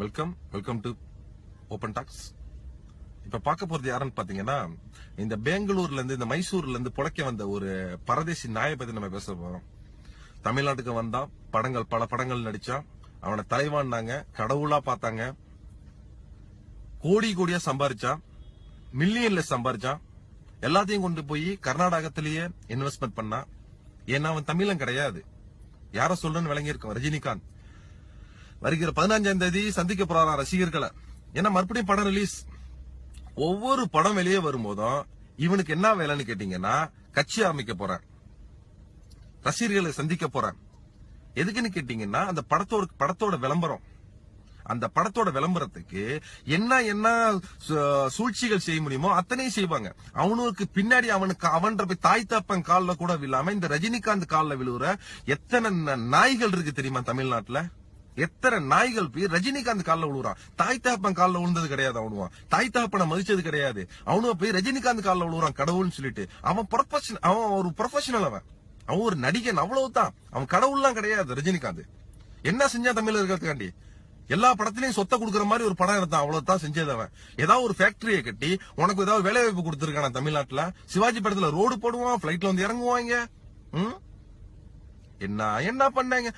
Welcome to open tax. இப்ப பார்க்க போறது யாருன்னு பாத்தீங்கன்னா, இந்த பெங்களூர்ல இருந்து இந்த மைசூர்ல இருந்து புழைக்க வந்த ஒரு பரதேசி நாயை பத்தி நம்ம பேச போறோம். தமிழ்நாட்டுக்கு வந்தான், பல படங்கள் நடிச்சான், அவனை தலைவான்னாங்க, கடவுளா பார்த்தாங்க, கோடியா சம்பாரிச்சான், மில்லியன்ல சம்பாரிச்சான், எல்லாத்தையும் கொண்டு போய் கர்நாடகத்திலேயே இன்வெஸ்ட்மெண்ட் பண்ணான். ஏன்னா அவன் தமிழன் கிடையாது. யார சொல்றன்னு விளங்கி இருக்கும். ரஜினிகாந்த் வருகிற 15ஆம் தேதி சந்திக்க போறாராம் ரசிகர்களை. ஏன்னா மறுபடியும் படம் ரிலீஸ். ஒவ்வொரு படம் வெளியே வரும்போதும் இவனுக்கு என்ன வேலைன்னு கேட்டீங்கன்னா, கட்சி அமைக்க போறான், ரசிகர்களை சந்திக்க போறான். எதுக்குன்னு கேட்டீங்கன்னா, அந்த படத்தோட விளம்பரம். அந்த படத்தோட விளம்பரத்துக்கு என்ன சூழ்ச்சிகள் செய்ய முடியுமோ அத்தனையும் செய்வாங்க. அவனுக்கு பின்னாடி அவன்ற போய் தாய் தாப்பன் கால்ல கூட விழாம இந்த ரஜினிகாந்த் கால்ல விழுவுற எத்தனை நாய்கள் இருக்கு தெரியுமா தமிழ்நாட்டுல? எத்தனை நாய்கள் போய் ரஜினிகாந்த் கால்ல விழுறான். தாய் தாப்பன் கால்ல விழுந்தது கிடையாது. தாய் தாப்பனை மதிச்சது கிடையாது. அவனும் போய் ரஜினிகாந்த் கால்ல விழுறான் கடவுள்னு சொல்லிட்டு. அவன் ஒரு ப்ரொஃபஷனல். அவன் ஒரு நடிகன், அவ்வளவுதான். அவன் கடவுள்லாம் கிடையாது. ரஜினிகாந்த் என்ன செஞ்சா தமிழர்களுக்காண்டி? எல்லா படத்திலையும் சொத்தை கொடுக்கற மாதிரி ஒரு படம் எடுத்தான், அவ்வளவுதான் செஞ்சது. அவன் ஏதாவது ஒரு ஃபேக்டரியை கட்டி உனக்கு ஏதாவது வேலை வாய்ப்பு கொடுத்திருக்கான தமிழ்நாட்டுல? சிவாஜி படத்துல ரோடு போடுவான், பிளைட்ல வந்து இறங்குவாங்க. என்ன பண்ணாங்க?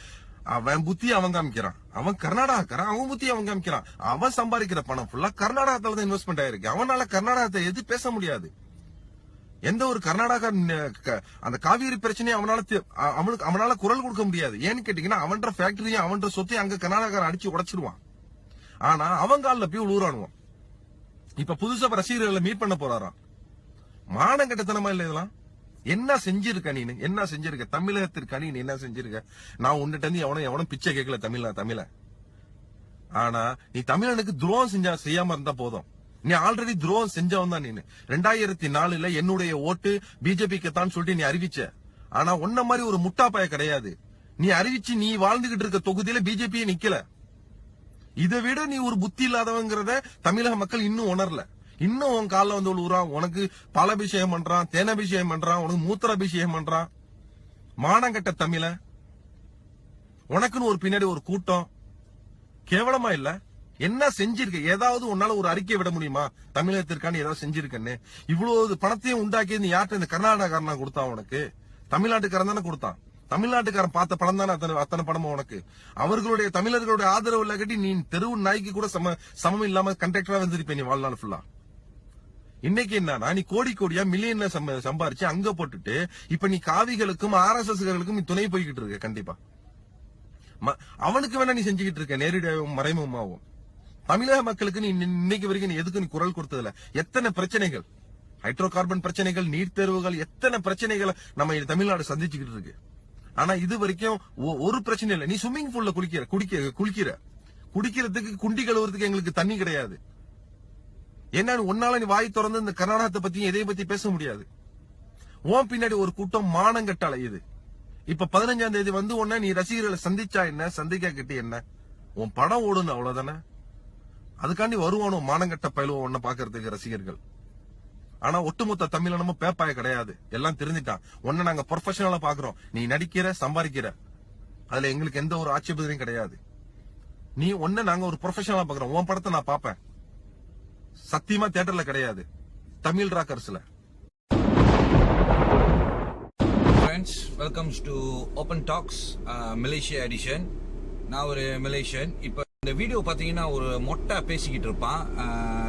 அவன் புத்தி அவன் காமிக்கிறான். அவன் கர்நாடகாக்காரன், அவன் புத்தி அவன் காமிக்கிறான். அவன் சம்பாதிக்கிற பணம் ஃபுல்லா கர்நாடகத்துல தான் இன்வெஸ்ட்மெண்ட் ஆயிருக்கு. அவனால கர்நாடகத்தை எது பேச முடியாது. எந்த ஒரு கர்நாடகா அந்த காவிரி பிரச்சனையை அவனால குரல் கொடுக்க முடியாது. ஏன்னு கேட்டீங்கன்னா, அவன்ற ஃபேக்டரியும் அவன்ற சொத்தையும் அங்க கர்நாடகா அடிச்சு உடைச்சிருவான். ஆனா அவன் காலில் போய் உழுறானுவான். இப்ப புதுசா ரசிகர்களை மீட் பண்ண போறாராம். மானம் கட்டத்தனமா இல்ல இதெல்லாம்? என்ன செஞ்சிருக்க நீனு? என்ன செஞ்சிருக்க தமிழகத்திற்கு? நீ என்ன செஞ்சிருக்க? நான் உன்னிட்ட இருந்து எவனும் பிச்சை கேட்கல தமிழ. ஆனா நீ தமிழனுக்கு துரோகம் செய்யாம இருந்தா போதும். நீ ஆல்ரெடி துரோகம் செஞ்சவன் தான். நீ 2004 என்னுடைய ஓட்டு பிஜேபிக்கு தான் சொல்லிட்டு நீ அறிவிச்ச. ஆனா உன்ன மாதிரி ஒரு முட்டாப்பாய கிடையாது. நீ அறிவிச்சு நீ வாழ்ந்துகிட்டு இருக்க தொகுதியில பிஜேபியே நிக்கல. இதை விட நீ ஒரு புத்தி இல்லாதவங்கிறத தமிழக மக்கள் இன்னும் உணரல. இன்னும் உன் காலில் வந்து விழுறான். உனக்கு பாலாபிஷேகம் பண்றான், தேனாபிஷேகம் பண்றான், உனக்கு மூத்திராபிஷேகம் பண்றான். மானங்கட்ட தமிழ. உனக்குன்னு ஒரு பின்னாடி ஒரு கூட்டம். கேவலமா இல்ல? என்ன செஞ்சிருக்க? ஏதாவது உன்னால ஒரு அறிக்கை விட முடியுமா தமிழகத்திற்கான ஏதாவது செஞ்சிருக்கன்னு? இவ்வளவு பணத்தையும் உண்டாக்கி நீ யார்கிட்ட? இந்த கர்நாடகாரனா கொடுத்தான் உனக்கு? தமிழ்நாட்டுக்காரன் தானே கொடுத்தான். தமிழ்நாட்டுக்காரன் பார்த்த படம் தானே அத்தனை படமும் உனக்கு. அவர்களுடைய தமிழர்களுடைய ஆதரவு இல்ல கட்டி நீ தெருவு நாய்க்கு கூட சமம் இல்லாம கண்டக்டரா வந்திருப்பேன் நீ வாழ்நாள் ஃபுல்லா. இன்னைக்கு என்னன்னா, நீ கோடியா மில்லியன்ல சம்பாரிச்சு அங்க போட்டுட்டு இப்ப நீ காவிகளுக்கும் RSSகளுக்கும் நீ துணை போய்கிட்டு இருக்க. கண்டிப்பா அவனுக்கு வேணா நீ செஞ்சுக்கிட்டு இருக்க, நேரடியாகவும் மறைமுகமாகவும். தமிழக மக்களுக்கு நீ இன்னைக்கு வரைக்கும் நீ எதுக்கு நீ குரல் கொடுத்ததுல? எத்தனை பிரச்சனைகள், ஹைட்ரோ கார்பன் பிரச்சனைகள், நீட் தேர்வுகள், எத்தனை பிரச்சனைகளை நம்ம தமிழ்நாடு சந்திச்சுக்கிட்டு இருக்கு. ஆனா இது வரைக்கும் ஒரு பிரச்சனை இல்லை. நீ ஸ்விம்மிங் பூல்ல குடிக்கிறதுக்கு குண்டி கழுவுறதுக்கு எங்களுக்கு தண்ணி கிடையாது. என்ன ஒன்னால நீ வாய் திறந்து இந்த கர்நாடகத்தை பத்தி எதை பத்தி பேச முடியாது. உன் பின்னாடி ஒரு கூட்டம் மானங்கட்ட அலையுது. இப்ப 15ஆம் தேதி வந்து உன்ன நீ ரசிகர்களை சந்திச்சா என்ன, சந்திக்க கிட்ட என்ன? உன் படம் ஓடுன்னு அவ்வளவுதானே. அதுக்காண்டி வருவானோ மானங்கட்ட பயிலுவோம் உன்ன பாக்குறதுக்கு ரசிகர்கள். ஆனா ஒட்டுமொத்த தமிழனமும் பேப்பாய கிடையாது. எல்லாம் தெரிஞ்சுட்டான். உன்ன நாங்க ப்ரொஃபஷனலா பாக்குறோம். நீ நடிக்கிற, சம்பாதிக்கிற, அதுல எங்களுக்கு எந்த ஒரு ஆட்சேபனையும் கிடையாது. நீ ஒன்ன நாங்க ஒரு ப்ரொஃபஷனலா பாக்குறோம். உன் படத்தை நான் பாப்பேன். சத்தியமா தியேட்டர்ல கிடையாது, தமிழ் ராக்கர்ஸ்ல. Friends, welcomes to open talks Malaysia edition. நான் ஒரு மலேசியன். இப்ப இந்த வீடியோ பாத்தீங்கன்னா ஒரு மொட்டை பேசிக்கிட்டு இருப்பான்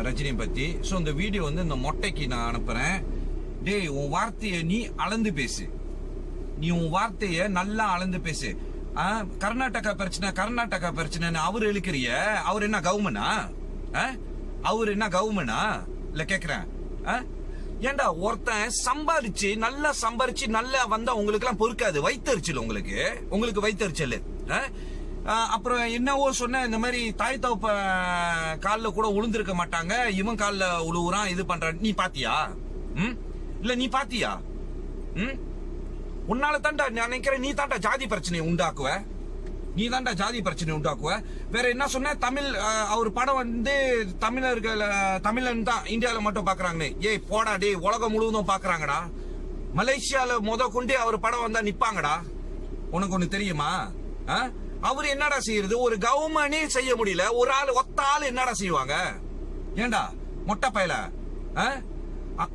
ரஜினியை பத்தி. ஸோ இந்த வீடியோ வந்து இந்த மொட்டைக்கு நான் அனுப்புறேன். டேய், உன் வார்த்தையை நீ அளந்து பேசு. நீ உன் வார்த்தைய நல்லா அளந்து பேசு. கர்நாடகா பிரச்சனைன்னு அவர் இழுக்கிறிய. அவர் என்ன கவர்மெண்டா? அவர் என்ன கவர்மெண்டா? இல்ல கேக்குறேன். ஏண்டா ஒருத்தன் சம்பாரிச்சு நல்லா வந்தா உங்களுக்கு எல்லாம் பொறுக்காது. வைத்தறிச்சல் உங்களுக்கு வைத்தறிச்சல். அப்புறம் என்னவோ சொன்ன, இந்த மாதிரி தாய் தகப்ப கால்ல கூட உளுந்திருக்க மாட்டாங்க, இவன் கால்ல உழுவுறான், இது பண்றான். நீ பாத்தியா? இல்ல நீ பாத்தியா? உன்னால தாண்டா நான் நினைக்கிறேன், நீ தாண்டா ஜாதி பிரச்சனையை உண்டாக்குவ. வேற என்ன சொன்ன? தமிழ் அவர் படம் வந்து தமிழன் தான் இந்தியாவில மட்டும் பாக்குறாங்கன்னு. ஏய் போடா டே, உலகம் முழுவதும் பாக்குறாங்கடா. மலேசியால கொண்டு அவர் படம் வந்தா நிப்பாங்கடா. உனக்கு ஒண்ணு தெரியுமா? அவர் என்னடா செய்யறது? ஒரு கவர்மெண்டே செய்ய முடியல, ஒரு ஆள் ஒத்த ஆள் என்னடா செய்வாங்க? ஏண்டா மொட்டை பயல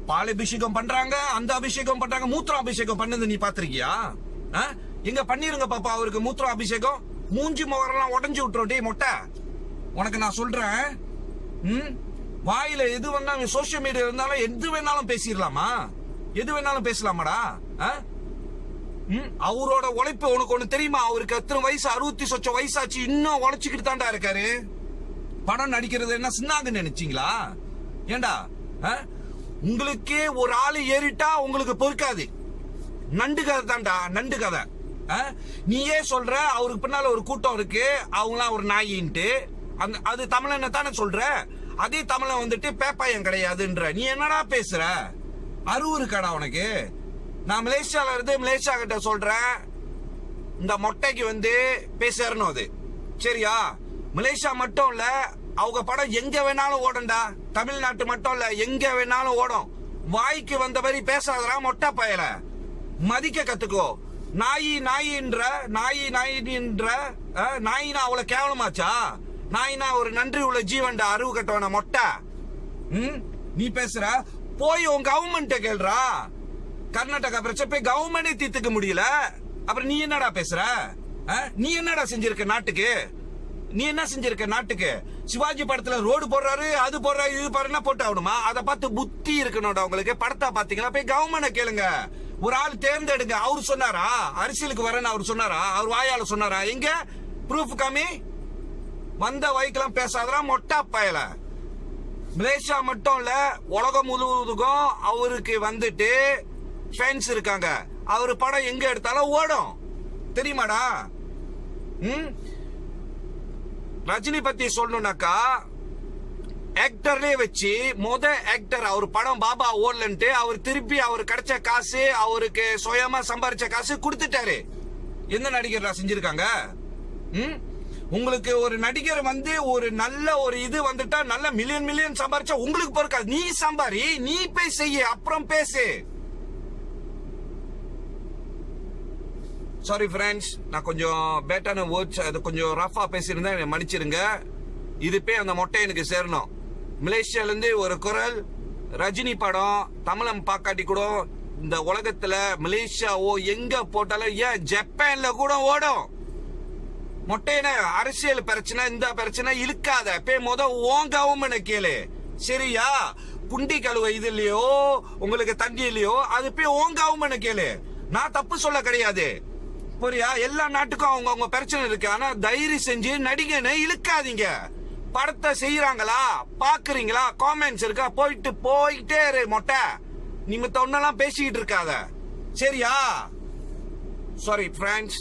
பால் அபிஷேகம் பண்றாங்க, அந்த அபிஷேகம் பண்றாங்க, மூத்திர அபிஷேகம் பண்ணது நீ பாத்திருக்கியா? எங்க பண்ணிருங்க பாப்பா அவருக்கு மூத்திர அபிஷேகம். மூஞ்சி முகரெல்லாம் உடஞ்சு விட்டுரும். டேய் மொட்டை, உனக்கு நான் சொல்றேன், வாயில எது வேணாலும் சோசியல் மீடியா இருந்தாலும் எது வேணாலும் பேசிடலாமா? எது வேணாலும் பேசலாமாடா? அவரோட உழைப்பு உனக்கு ஒண்ணு தெரியுமா? அவருக்கு எத்தனை வயசு? 60 வயசாச்சு, இன்னும் உழைச்சுக்கிட்டு தான்டா இருக்காரு. படம் நடிக்கிறது என்ன சின்னாங்க நினைச்சீங்களா? ஏண்டா உங்களுக்கே ஒரு ஆளு ஏறிட்டா உங்களுக்கு பொறுக்காது. நண்டு கதை தான்டா, நண்டு கதை. நீயே சொல்ற அவருக்கு பின்னால ஒரு கூட்டம் இருக்கு, அவங்களாம் ஒரு நாயின்ட்டு. அது தமிழனை தானே சொல்ற. அதே தமிழன் வந்துட்டு பேப்பாயம் கிடையாதுன்ற. நீ என்னடா பேசுற? அறிவு இருக்காடா உனக்கு? நான் மலேசியால இருந்து மலேசியா கிட்ட சொல்றேன், இந்த மொட்டைக்கு வந்து பேசணும். அது சரியா? மலேசியா மட்டும் இல்ல, அவங்க படம் எங்க வேணாலும் ஓடும்டா. தமிழ்நாட்டு மட்டும் இல்ல, எங்க வேணாலும் ஓடும். வாய்க்கு வந்த மாதிரி பேசாதடா மொட்டை பயல. மதிக்க கத்துக்கோ. நாயின்ற நாயினா அவ்வளவு கேவலமாச்சா? நாயினா ஒரு நன்றி உள்ள ஜீவன்டா, அறிவு கட்டவன மொட்டை. நீ பேசுற, போய் உன் கவர்மெண்ட் கேள்றா. கர்நாடகா பிரச்சனை போய் கவர்மெண்டே தீர்த்துக்க முடியல, அப்புறம் நீ என்னடா பேசுற? நீ என்னடா செஞ்சிருக்க நாட்டுக்கு? நீ என்ன செஞ்சிருக்க நாட்டுக்கு? சிவாஜி படத்துல ரோடு போடுறாரு, அது போடுறாரு, இது பாருன்னா போட்டு ஆகணுமா? அதை பார்த்து புத்தி இருக்கணும்டா உங்களுக்கு. படத்தை பாத்தீங்களா? போய் கவர்மெண்ட் கேளுங்க. ஒரு ஆள் தேர்ந்தெடுங்க. அவரு சொன்னாரா அரசியலுக்கு வரேன்னு? அவர் சொன்னாரா? அவர் வாயால சொன்னாரா? எங்க ப்ரூஃப் காமி. வந்த வைக்கெல்லாம் பேசாதரா மொட்டா பயல. மலேசியா மட்டும் இல்ல, உலகம் முழுவதுக்கும் அவருக்கு வந்துட்டு ஃபேன்ஸ் இருக்காங்க. அவரு படம் எங்க எடுத்தாலும் ஓடும், தெரியுமாடா? ரஜினி பத்தி சொல்லணும்னாக்கா, ஆக்டர்லயே வச்சு ஆக்டர் அவர் படம் பாபா ஓடலன்ட்டு அவர் திருப்பி அவர் கிடைச்ச காசு, அவருக்கு சுயமா சம்பாரிச்ச காசு கொடுத்துட்டாரு. எந்த நடிகர் செஞ்சிருக்காங்க? உங்களுக்கு ஒரு நடிகர் வந்து ஒரு நல்ல ஒரு இது வந்துட்டா நல்ல மில்லியன் சம்பாரிச்சா உங்களுக்கு பொறுக்காது. நீ சம்பாரி, நீ போய் செய்ய, அப்புறம் பேசு. சாரி ஃப்ரெண்ட்ஸ், நான் கொஞ்சம் பேட்டான வேர்ட்ஸ், அது கொஞ்சம் ரஃபா பேசியிருந்தேன், என்னை மன்னிச்சிருங்க. இது போய் அந்த மொட்டை எனக்கு சேரணும். மலேசியால இருந்து ஒரு குரல், ரஜினி படம் தமிழம் பாக்காட்டி கூட இந்த உலகத்துல மலேசியாவோ எங்க போட்டாலும், ஏன் ஜப்பான்ல கூட ஓடும். மொட்டையின அரசியல் பிரச்சனை, இந்த பிரச்சனை இழுக்காத. போய் ஓன் கவர்மெண்ட் கேளு, சரியா? குண்டி கழுவ இதுலயோ உங்களுக்கு தண்ணி இல்லையோ, அது போய் ஓன் கவர்மெண்ட் கேளு. நான் தப்பு சொல்ல கிடையாது, புரியா? எல்லா நாட்டுக்கும் அவங்க பிரச்சனை இருக்கு. ஆனா தைரியம் செஞ்சு நடிகனை இழுக்காதீங்க. படத்தை செய்யறாங்களா பாக்குறீங்களா? காமெண்ட்ஸ் இருக்கா? போயிட்டே இரு மொட்டை. நீ ஒன்னெல்லாம் பேசிக்கிட்டு இருக்காத, சரியா? Sorry friends.